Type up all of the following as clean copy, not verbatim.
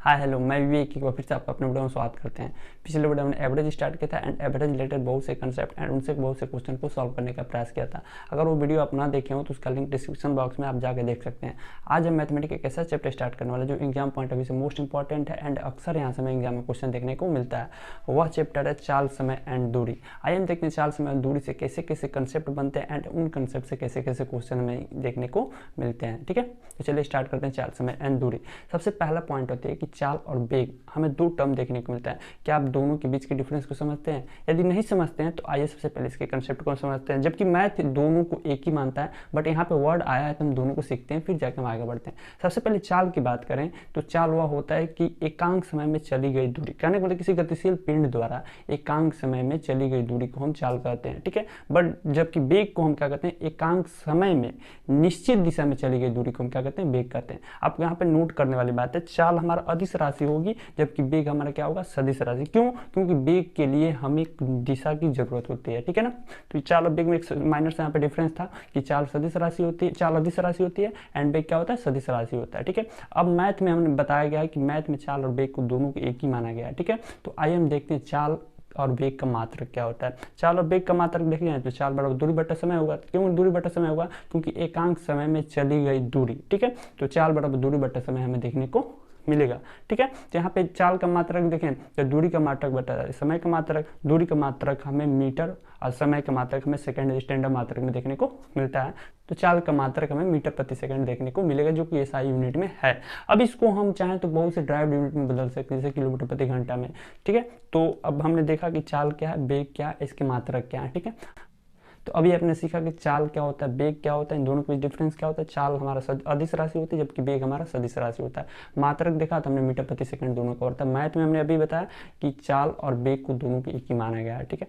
Hi hello, मैं विवेक, एक बार फिर से आपका अपने वीडियो में स्वागत करते हैं। पिछले वीडियो में एवरेज स्टार्ट किया था एंड एवरेज रिलेटेड बहुत से कंसेप्ट एंड उनसे बहुत से क्वेश्चन को सॉल्व करने का प्रयास किया था। अगर वो वीडियो आप ना देखे हो तो उसका लिंक डिस्क्रिप्शन बॉक्स में आप जाकर देख सकते हैं। आज हम मैथमेटिक्स एक ऐसा चैप्टर स्टार्ट करने वाले जो एग्जाम पॉइंट ऑफ व्यू से मोस्ट इंपॉर्टेंट है एंड अक्सर यहाँ से हमें एग्जाम में क्वेश्चन देखने को मिलता है। वह चैप्टर है चाल, समय एंड दूरी। आइए हम देखते हैं चाल, समय और दूरी से कैसे कैसे कंसेप्ट बनते हैं एंड उन कंसेप्ट से कैसे कैसे क्वेश्चन हमें देखने को मिलते हैं। ठीक है, तो चलिए स्टार्ट करते हैं चाल, समय एंड दूरी। सबसे पहला पॉइंट होती है कि चाल और वेग, हमें दो टर्म देखने को मिलता है। क्या आप दोनों के बीच के डिफरेंस को समझते हैं? यदि नहीं समझते हैं तो आइए सबसे पहले इसके कंसेप्ट को समझते हैं। जबकि मैथ दोनों को एक ही मानता है, बट यहाँ पे वर्ड आया है तो हम दोनों को सीखते हैं, फिर जाकर हम आगे बढ़ते हैं। सबसे पहले चाल की बात करें तो चाल वह होता है कि एकांक समय में चली गई दूरी। कहने को मतलब किसी गतिशील पिंड द्वारा एकांक समय में चली गई दूरी को हम चाल कहते हैं। ठीक है, बट जबकि वेग को हम क्या कहते हैं? एकांक समय में निश्चित दिशा में चली गई दूरी को हम क्या कहते हैं? वेग कहते हैं। आपको यहाँ पे नोट करने वाली बात है, चाल हमारा अदिश राशि होगी जबकि वेग हमारा क्या होगा? सदिश राशि। क्यों? क्योंकि वेग के लिए हमें दिशा की जरूरत होती है। ठीक है ना, तो चाल और वेग में एक माइनर से यहाँ पे डिफरेंस था कि चाल सदिश राशि होती है, चाल अदिश राशि होती है एंड वेग क्या होता है? सदिश राशि होता है। ठीक है, अब मैथ में हमने बताया गया है कि मैथ में चाल और वेग को दोनों को एक ही माना गया है। ठीक है, तो आइए हम देखते हैं चाल और वेग का मात्रक क्या होता है। चाल और वेग का मात्रक देखिए जाए तो चाल बराबर दूरी बटा समय होगा। क्यों दूरी बटा समय होगा? क्योंकि एकांक समय में चली गई दूरी। ठीक है, तो चाल बराबर दूरी बटा समय हमें देखने को मिलेगा। ठीक है, तो यहाँ पे चाल का मात्रक देखें तो दूरी का मात्रक बटा समय का मात्रक, दूरी का मात्रक हमें मीटर और समय का मात्रक हमें सेकंड स्टैंडर्ड मात्रक में देखने को मिलता है। तो चाल का मात्रक हमें मीटर प्रति सेकंड देखने को मिलेगा जो कि एसआई यूनिट में है। अब इसको हम चाहें तो बहुत से ड्राइव यूनिट में बदल सकते हैं, जैसे किलोमीटर प्रति घंटा में। ठीक है, तो अब हमने देखा कि चाल क्या है, वेग क्या है, इसके मात्रक क्या है। ठीक है, तो अभी आपने सीखा कि चाल क्या होता है, वेग क्या होता है, इन दोनों के बीच डिफरेंस क्या होता है। चाल हमारा अदिश राशि होती है जबकि वेग हमारा सदिश राशि होता है। मात्रक देखा तो हमने मीटर प्रति सेकंड दोनों का होता है। मैथ में हमने अभी बताया कि चाल और वेग को दोनों को एक ही माना गया है। ठीक है,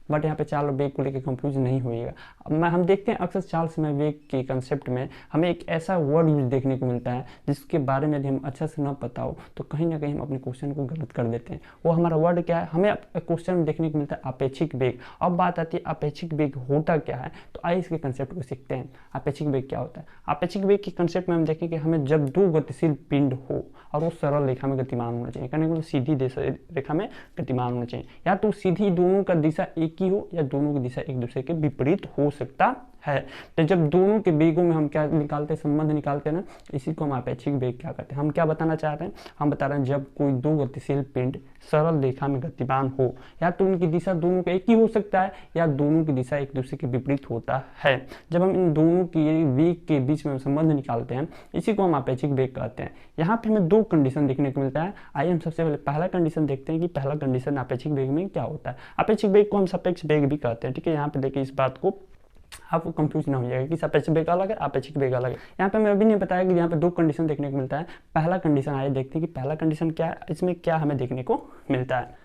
बट यहाँ पे चाल और वेग को लेकर कंफ्यूज नहीं होइएगा। अब हम देखते हैं अक्सर चाल, समय, वेग के कंसेप्ट में हमें एक ऐसा वर्ड यूज देखने को मिलता है जिसके बारे में यदि हम अच्छा से न पता हो तो कहीं ना कहीं हम अपने क्वेश्चन को गलत कर देते हैं। वो हमारा वर्ड क्या है? हमें क्वेश्चन में देखने को मिलता है अपेक्षिक वेग। अब बात आती है अपेक्षिक वेग होता क्या है, तो आइए इसके कंसेप्ट को सीखते हैं। अपेक्षिक वेग क्या होता है? अपेक्षिक वेग के कंसेप्ट में हम देखें कि हमें जब दो गतिशील पिंड हो और वो सरल रेखा में गतिमान होना चाहिए, कहने को सीधी रेखा में गतिमान होना चाहिए, या तो सीधी दोनों का दिशा एक ही हो या दोनों की दिशा एक दूसरे के विपरीत हो सकता है। तो जब दोनों के वेगों में हम क्या निकालते हैं? संबंध निकालते हैं ना, इसी को हम अपेक्षिक वेग क्या करते हैं। हम क्या बताना चाहते हैं? हम बता रहे हैं जब कोई दो गतिशील पिंड सरल रेखा में गतिमान हो, या तो उनकी दिशा दोनों का एक ही हो सकता है या दोनों की दिशा एक दूसरे के विपरीत होता है। जब हम इन दोनों की वेग के बीच में संबंध निकालते हैं, इसी को हम अपेक्षिक वेग कहते हैं। यहाँ पे हमें दो कंडीशन देखने को मिलता है। आइए हम सबसे पहले पहला कंडीशन देखते हैं कि पहला कंडीशन अपेक्षिक वेग में क्या होता है। अपेक्षिक वेग को हम सापेक्ष वेग भी कहते हैं। ठीक है, यहाँ पे देखिए इस बात को आपको कंफ्यूज ना हो जाएगा कि सापेक्षिक वेग अलग है, अपेक्षिक वेग अलग है। यहाँ पे मैं अभी नहीं बताया कि यहाँ पे दो कंडीशन देखने को मिलता है। पहला कंडीशन आइए देखते हैं कि पहला कंडीशन क्या है, इसमें क्या हमें देखने को मिलता है।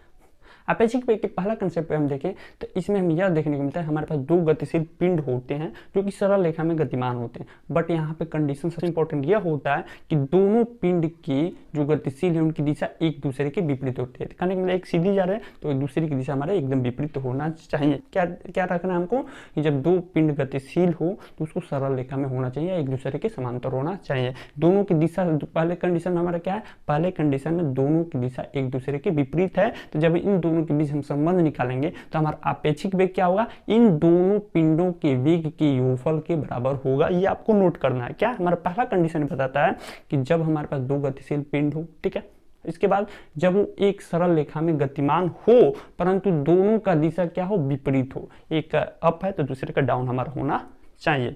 अपेक्षिक वेग के पहला कंसेप्ट हम देखें तो इसमें हम यह देखने को मिलता है हमारे पास दो गतिशील पिंड होते हैं जो कि सरल रेखा में गतिमान होते हैं। बट यहाँ पे कंडीशन सबसे इंपॉर्टेंट यह होता है कि दोनों पिंड की जो गतिशील है उनकी दिशा एक दूसरे के विपरीत होती है। कहने को मतलब एक सीधी जा रहे हैं तो एक दूसरे की दिशा हमारे एकदम विपरीत होना चाहिए। क्या क्या रखना है हमको कि जब दो पिंड गतिशील हो तो उसको सरल रेखा में होना चाहिए, एक दूसरे के समांतर होना चाहिए। दोनों की दिशा, पहले कंडीशन हमारा क्या है? पहले कंडीशन में दोनों की दिशा एक दूसरे के विपरीत है। तो जब इन दोनों के बीच हम संबंध निकालेंगे तो हमारा अपेक्षिक वेग क्या होगा? इन दोनों पिंडों के वेग के योगफल के बराबर होगा। ये आपको नोट करना है। क्या हमारा पहला कंडीशन बताता है कि जब हमारे पास दो गतिशील पिंड हो, ठीक है, इसके बाद जब वो एक सरल रेखा में गतिमान हो परंतु दोनों का दिशा क्या हो? विपरीत हो। एक का अप है तो दूसरे का डाउन हमारा होना चाहिए।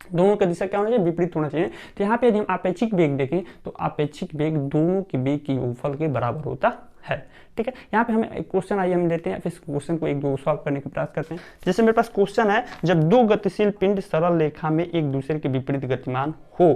दोनों का दिशा क्या होना चाहिए? विपरीत होना चाहिए। तो यहाँ पे यदि हम अपेक्षिक वेग देखें तो अपेक्षिक वेग दोनों के वेग के योगफल के बराबर होता है। ठीक है, यहाँ पे हमें एक क्वेश्चन आइए हम लेते हैं, फिर क्वेश्चन को एक दो सॉल्व करने का प्रयास करते हैं। जैसे मेरे पास क्वेश्चन है, जब दो गतिशील पिंड सरल रेखा में एक दूसरे के विपरीत गतिमान हो।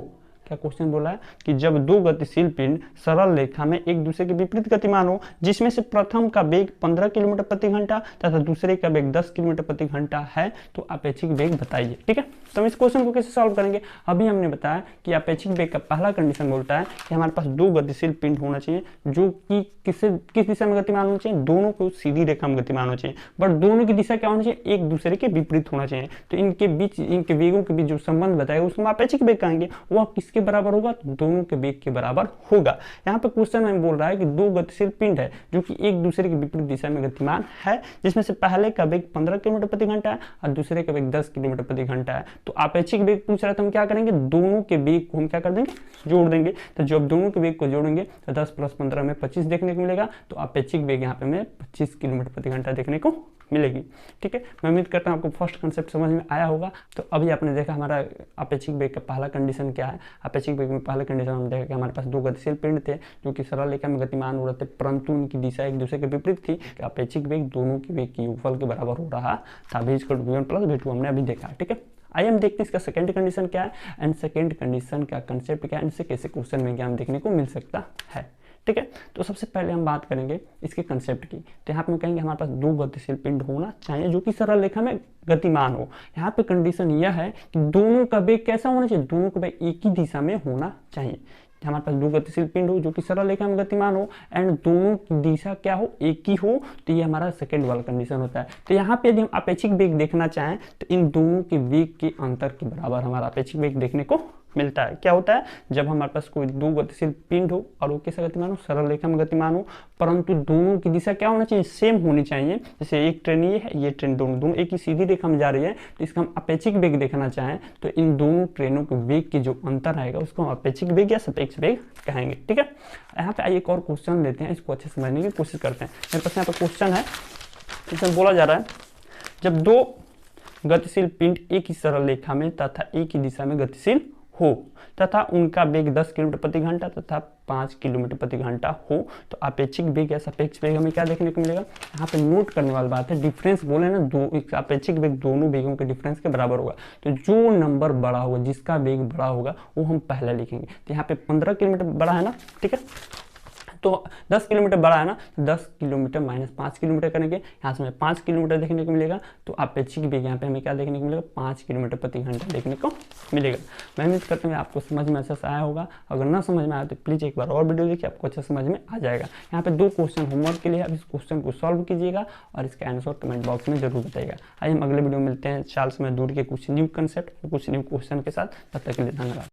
क्या क्वेश्चन बोला है कि जब दो गतिशील पिंड सरल रेखा में एक दूसरे के विपरीत गतिमान हो, जिसमें से प्रथम का वेग 15 किलोमीटर प्रति घंटा तथा दूसरे का वेग 10 किलोमीटर प्रति घंटा है, तो अपेक्षिक वेग बताइए। ठीक है, तो हम इस क्वेश्चन को कैसे सॉल्व करेंगे? अभी हमने बताया कि अपेक्षिक वेग का पहला कंडीशन बोलता है कि हमारे पास दो गतिशील पिंड होना चाहिए जो कि किस दिशा में गतिमान होना चाहिए? दोनों को सीधी रेखा में गतिमान होना चाहिए, बट दोनों की दिशा क्या होनी चाहिए? एक दूसरे के विपरीत होना चाहिए। तो इनके बीच, इनके वेगों के बीच जो संबंध बताएगा उसको हम अपेक्षिक वेग कहेंगे। वह किस किसके बराबर होगा, तो दोनों के वेग के बराबर होगा। यहाँ पे क्वेश्चन में बोल रहा है कि दो गतिशील पिंड है जो कि एक दूसरे के विपरीत दिशा में गतिमान है, जिसमें से पहले का वेग 15 किलोमीटर प्रति घंटा है और दूसरे का वेग 10 किलोमीटर प्रति घंटा है। तो आपेक्षिक वेग पूछ रहा है, तो हम क्या करेंगे, दोनों के वेग को हम क्या कर देंगे, जोड़ देंगे। तो जब दोनों के वेग को जोड़ेंगे तो 10 + 15 में 25 देखने को मिलेगा। तो आपेक्षिक वेग यहाँ पे हमें 25 किलोमीटर प्रति घंटा देखने को मिलेगी। ठीक है, मैं उम्मीद करता हूँ आपको फर्स्ट कंसेप्ट समझ में आया होगा। तो अभी आपने देखा हमारा आपेक्षिक वेग का पहला कंडीशन क्या है। आपेक्षिक वेग में पहला कंडीशन हम देखा कि हमारे पास दो गतिशील पिंड थे जो कि सरल रेखा में गतिमान हो रहे थे, परंतु उनकी दिशा एक दूसरे के विपरीत थी। आपेक्षिक वेग दोनों के वेग के योगफल के बराबर हो रहा था। v=v1 + v2 हमने अभी देखा। ठीक है, आइए हम देखते हैं इसका सेकंड कंडीशन क्या है एंड सेकंड कंडीशन का कंसेप्ट क्या है, इनसे कैसे क्वेश्चन में ज्ञान देखने को मिल सकता है। ठीक है, तो सबसे पहले हम बात करेंगे इसके कंसेप्ट की। तो यहाँ पे हम कहेंगे हमारे पास दो गतिशील पिंड होना चाहिए जो कि सरल रेखा में गतिमान हो। यहाँ पे कंडीशन यह है कि दोनों का वेग कैसा होना चाहिए, दोनों का वेग एक ही दिशा में होना चाहिए। हमारे पास दो गतिशील पिंड हो जो कि सरल रेखा में गतिमान हो एंड दोनों की दिशा क्या हो, एक ही हो। तो ये हमारा सेकंड वाला कंडीशन होता है। तो यहाँ पे यदि हम अपेक्षिक वेग देखना चाहें तो इन दोनों के वेग के अंतर के बराबर हमारा अपेक्षिक वेग देखने को मिलता है। क्या होता है, जब हमारे पास कोई दो गतिशील पिंड हो और वो कैसा गतिमान हो, सरल रेखा में गतिमान हो, परंतु दोनों की दिशा क्या होना चाहिए, सेम होनी चाहिए। जैसे एक ट्रेन ये है, ये ट्रेन दोनों एक ही सीधी रेखा में जा रही है, तो इसका हम अपेक्षिक वेग देखना चाहें तो इन दोनों ट्रेनों के वेग के जो अंतर आएगा उसको हम अपेक्षिक वेग या सापेक्ष वेग कहेंगे। ठीक है, यहाँ पे आइए एक और क्वेश्चन लेते हैं, इसको अच्छे से समझने की कोशिश करते हैं। मेरे पास यहाँ पे क्वेश्चन है, इसमें बोला जा रहा है जब दो गतिशील पिंड एक ही सरल रेखा में तथा एक ही दिशा में गतिशील हो तथा उनका वेग 10 किलोमीटर प्रति घंटा तथा 5 किलोमीटर प्रति घंटा हो, तो अपेक्षिक वेग या सापेक्ष वेग हमें क्या देखने को मिलेगा। यहाँ पे नोट करने वाली बात है, डिफरेंस बोले ना, दो अपेक्षिक वेग दोनों वेगों के डिफरेंस के बराबर होगा। तो जो नंबर बड़ा होगा, जिसका वेग बड़ा होगा वो हम पहले लिखेंगे। तो यहाँ पे 15 किलोमीटर बड़ा है ना, ठीक है, तो 10 किलोमीटर बड़ा है ना, 10 किलोमीटर - 5 किलोमीटर करेंगे, यहाँ से हमें 5 किलोमीटर देखने को मिलेगा। तो अपेक्षिक वेग यहाँ पे हमें क्या देखने को मिलेगा, 5 किलोमीटर प्रति घंटा देखने को मिलेगा। मैं उम्मीद करता हूँ आपको समझ में अच्छा से आया होगा। अगर ना समझ में आया तो प्लीज़ एक बार और वीडियो देखिए, आपको अच्छा समझ में आ जाएगा। यहाँ पे दो क्वेश्चन होमवर्क के लिए, आप इस क्वेश्चन को सॉल्व कीजिएगा और इसका आंसर कमेंट बॉक्स में जरूर बताइएगा। आइए हम अगले वीडियो में मिलते हैं 4 समय दूर के कुछ न्यू कंसेप्ट, कुछ न्यू क्वेश्चन के साथ। तब तक के लिए धन्यवाद।